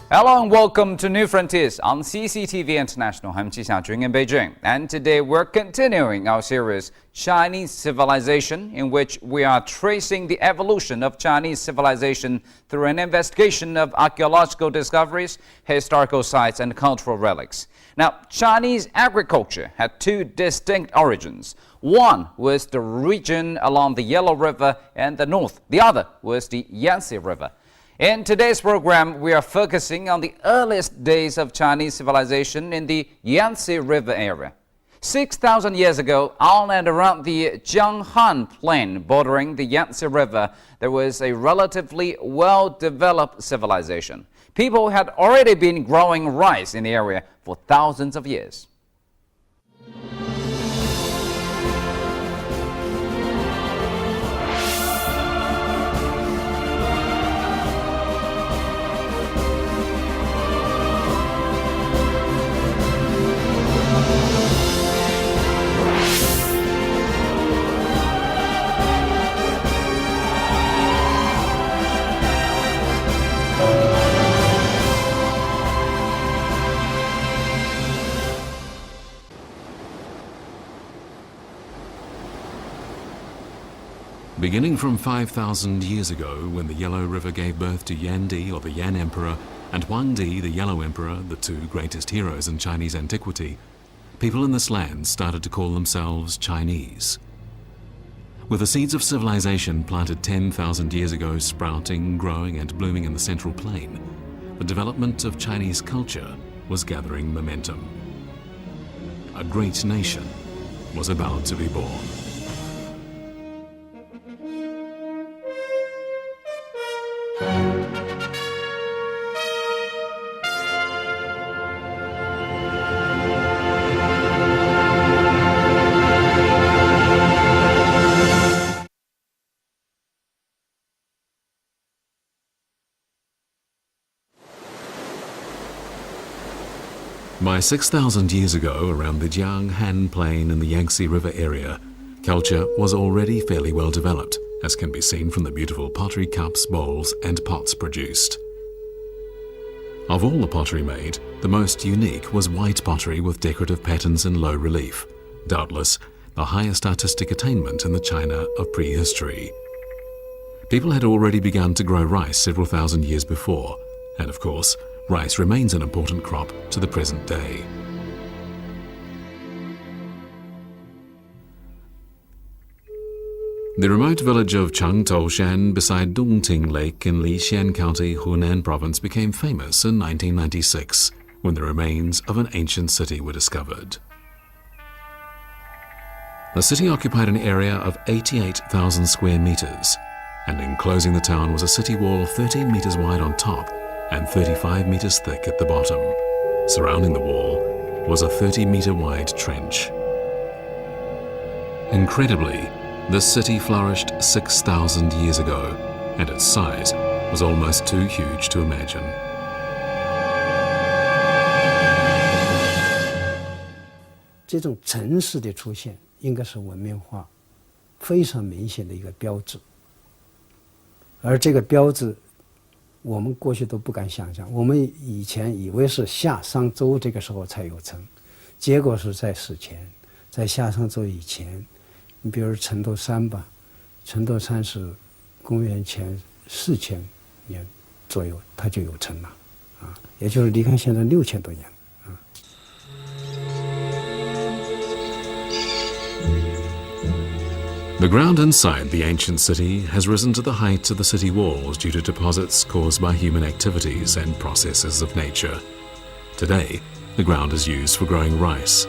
Hello and welcome to New Frontiers on CCTV International. I'm Ji Xiaojun in Beijing. And today we're continuing our series, Chinese Civilization, in which we are tracing the evolution of Chinese civilization through an investigation of archaeological discoveries, historical sites, and cultural relics. Now, Chinese agriculture had two distinct origins. One was the region along the Yellow River in the north. The other was the Yangtze River. In today's program, we are focusing on the earliest days of Chinese civilization in the Yangtze River area. 6,000 years ago, on and around the Jianghan Plain bordering the Yangtze River, there was a relatively well-developed civilization. People had already been growing rice in the area for thousands of years. Beginning from 5,000 years ago, when the Yellow River gave birth to Yan Di, or the Yan Emperor, and Huang Di, the Yellow Emperor, the two greatest heroes in Chinese antiquity, people in this land started to call themselves Chinese. With the seeds of civilization planted 10,000 years ago sprouting, growing, and blooming in the Central Plain, the development of Chinese culture was gathering momentum. A great nation was about to be born. By 6,000 years ago, around the Jianghan Plain in the Yangtze River area, culture was already fairly well developed, as can be seen from the beautiful pottery cups, bowls, and pots produced. Of all the pottery made, the most unique was white pottery with decorative patterns in low relief, doubtless the highest artistic attainment in the China of prehistory. People had already begun to grow rice several thousand years before, and of course, rice remains an important crop to the present day. The remote village of Changtoushan beside Dongting Lake in Lixian County, Hunan Province became famous in 1996 when the remains of an ancient city were discovered. The city occupied an area of 88,000 square meters, and enclosing the town was a city wall 13 meters wide on top and 35 meters thick at the bottom. Surrounding the wall was a 30-meter wide trench. Incredibly, this city flourished 6,000 years ago, and its size was almost too huge to imagine. 这种城市的出现，应该是文明化非常明显的一个标志。而这个标志，我们过去都不敢想象。我们以前以为是夏商周这个时候才有城，结果是在史前，在夏商周以前。你比如陈斗山吧，陈斗山是公元前4000年左右，它就有城了，也就是离开现在6000多年。The ground inside the ancient city has risen to the height of the city walls due to deposits caused by human activities and processes of nature. Today, the ground is used for growing rice.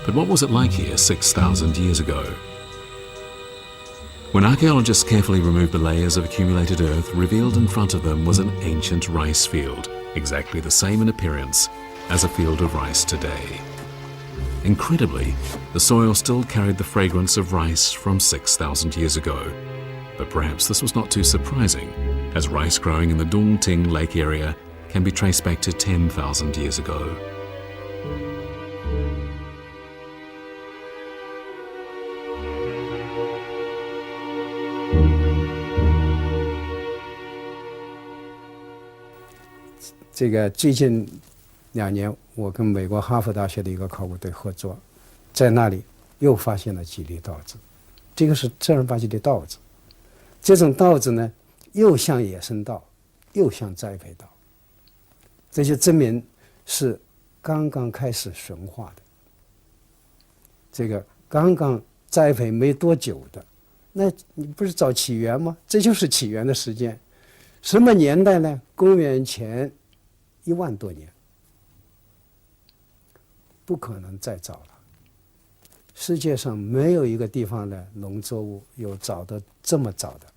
But what was it like here 6,000 years ago? When archaeologists carefully removed the layers of accumulated earth, revealed in front of them was an ancient rice field, exactly the same in appearance as a field of rice today. Incredibly, the soil still carried the fragrance of rice from 6,000 years ago. But perhaps this was not too surprising, as rice growing in the Dongting Lake area can be traced back to 10,000 years ago. 这个最近2年，我跟美国哈佛大学的一个考古队合作，在那里又发现了几粒稻子，这个是正儿八经的稻子。这种稻子呢，又像野生稻，又像栽培稻，这就证明是刚刚开始驯化的。这个刚刚栽培没多久的，那你不是找起源吗？这就是起源的时间。什么年代呢？公元前1万多年，不可能再早了。世界上没有一个地方的农作物有找得这么早的。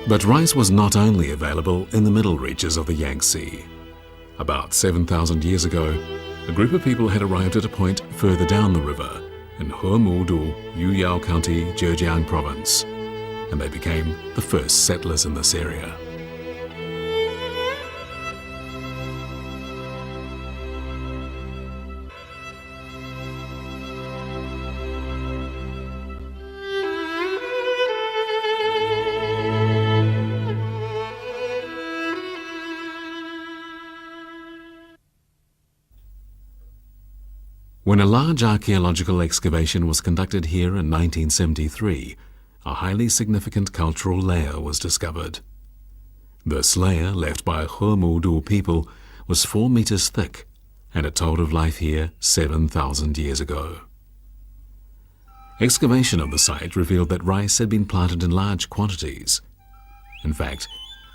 But rice was not only available in the middle reaches of the Yangtze. About 7,000 years ago, a group of people had arrived at a point further down the river in Hemudu, Yuyao County, Zhejiang Province, and they became the first settlers in this area. When a large archaeological excavation was conducted here in 1973, a highly significant cultural layer was discovered. This layer, left by Hemudu people, was 4 meters thick, and it told of life here 7,000 years ago. Excavation of the site revealed that rice had been planted in large quantities. In fact,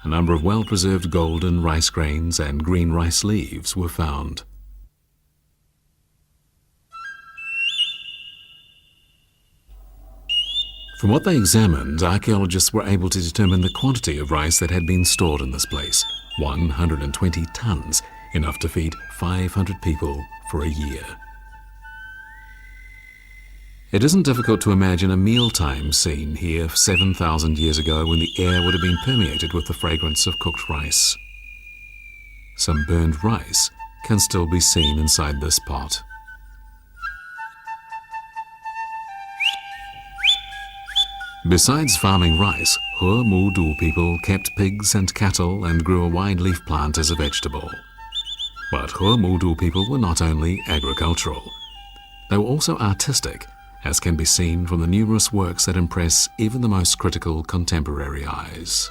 a number of well-preserved golden rice grains and green rice leaves were found. From what they examined, archaeologists were able to determine the quantity of rice that had been stored in this place, 120 tons, enough to feed 500 people for a year. It isn't difficult to imagine a mealtime scene here 7,000 years ago when the air would have been permeated with the fragrance of cooked rice. Some burned rice can still be seen inside this pot. Besides farming rice, Hemudu people kept pigs and cattle and grew a wide leaf plant as a vegetable. But Hemudu people were not only agricultural. They were also artistic, as can be seen from the numerous works that impress even the most critical contemporary eyes.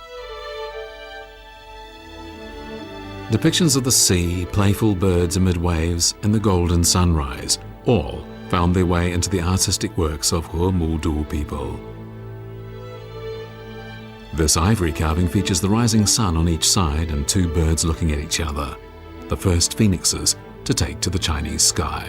Depictions of the sea, playful birds amid waves, and the golden sunrise all found their way into the artistic works of Hemudu people. This ivory carving features the rising sun on each side and 2 birds looking at each other, the first phoenixes to take to the Chinese sky.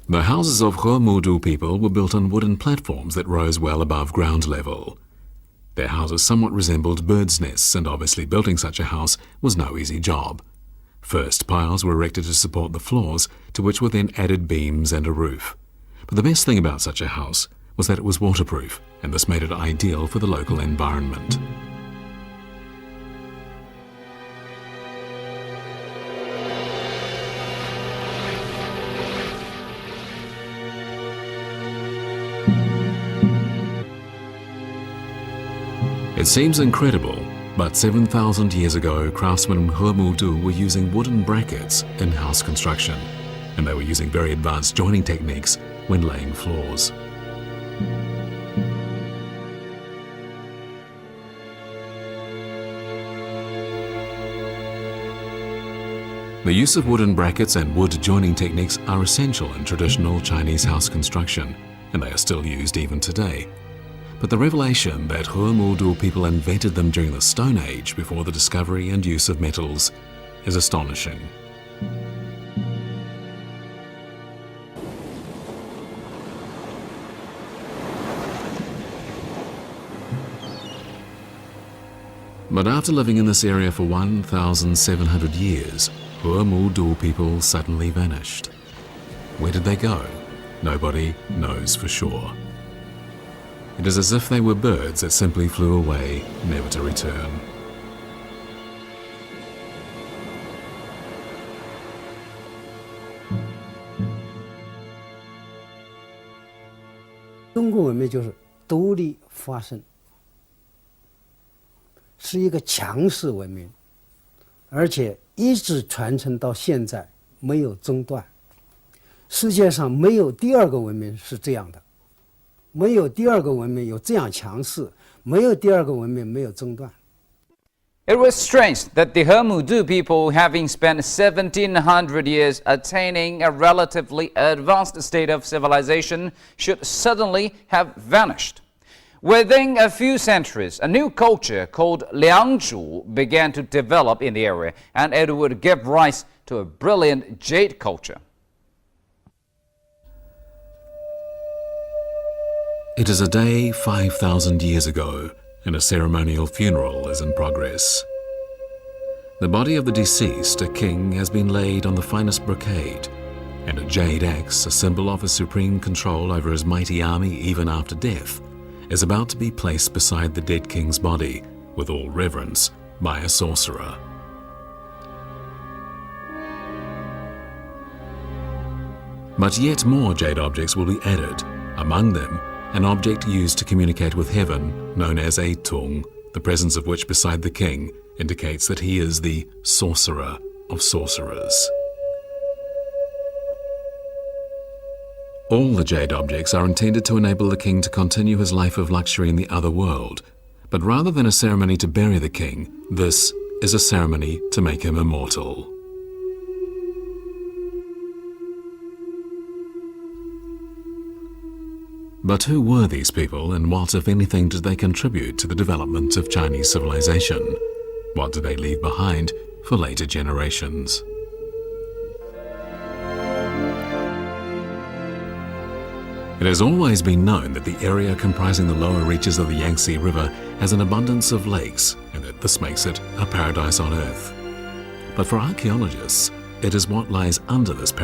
The houses of Hemudu people were built on wooden platforms that rose well above ground level. Their houses somewhat resembled birds' nests, and obviously building such a house was no easy job. First, piles were erected to support the floors, to which were then added beams and a roof. But the best thing about such a house was that it was waterproof, and this made it ideal for the local environment. It seems incredible, but 7,000 years ago, craftsmen in Hemudu were using wooden brackets in house construction, and they were using very advanced joining techniques when laying floors. The use of wooden brackets and wood joining techniques are essential in traditional Chinese house construction, and they are still used even today. But the revelation that Hemudu people invented them during the Stone Age before the discovery and use of metals is astonishing. But after living in this area for 1,700 years, Hemudu people suddenly vanished. Where did they go? Nobody knows for sure. It is as if they were birds that simply flew away, never to return. 中国文明就是独立发生，是一个强势文明，而且一直传承到现在，没有中断。世界上没有第二个文明是这样的，没有第二个文明有这样强势，没有第二个文明没有中断。It was strange that the Hemudu people, having spent 1,700 years attaining a relatively advanced state of civilization, should suddenly have vanished. Within a few centuries, a new culture called Liangzhu began to develop in the area, and it would give rise to a brilliant jade culture. It is a day 5,000 years ago, and a ceremonial funeral is in progress. The body of the deceased, a king, has been laid on the finest brocade, and a jade axe, a symbol of his supreme control over his mighty army even after death, is about to be placed beside the dead king's body, with all reverence, by a sorcerer. But yet more jade objects will be added, among them an object used to communicate with heaven, known as a tung, the presence of which beside the king indicates that he is the sorcerer of sorcerers. All the jade objects are intended to enable the king to continue his life of luxury in the other world, but rather than a ceremony to bury the king, this is a ceremony to make him immortal. But who were these people, and what, if anything, did they contribute to the development of Chinese civilization? What did they leave behind for later generations? It has always been known that the area comprising the lower reaches of the Yangtze River has an abundance of lakes, and that this makes it a paradise on earth. But for archaeologists, it is what lies under this paradise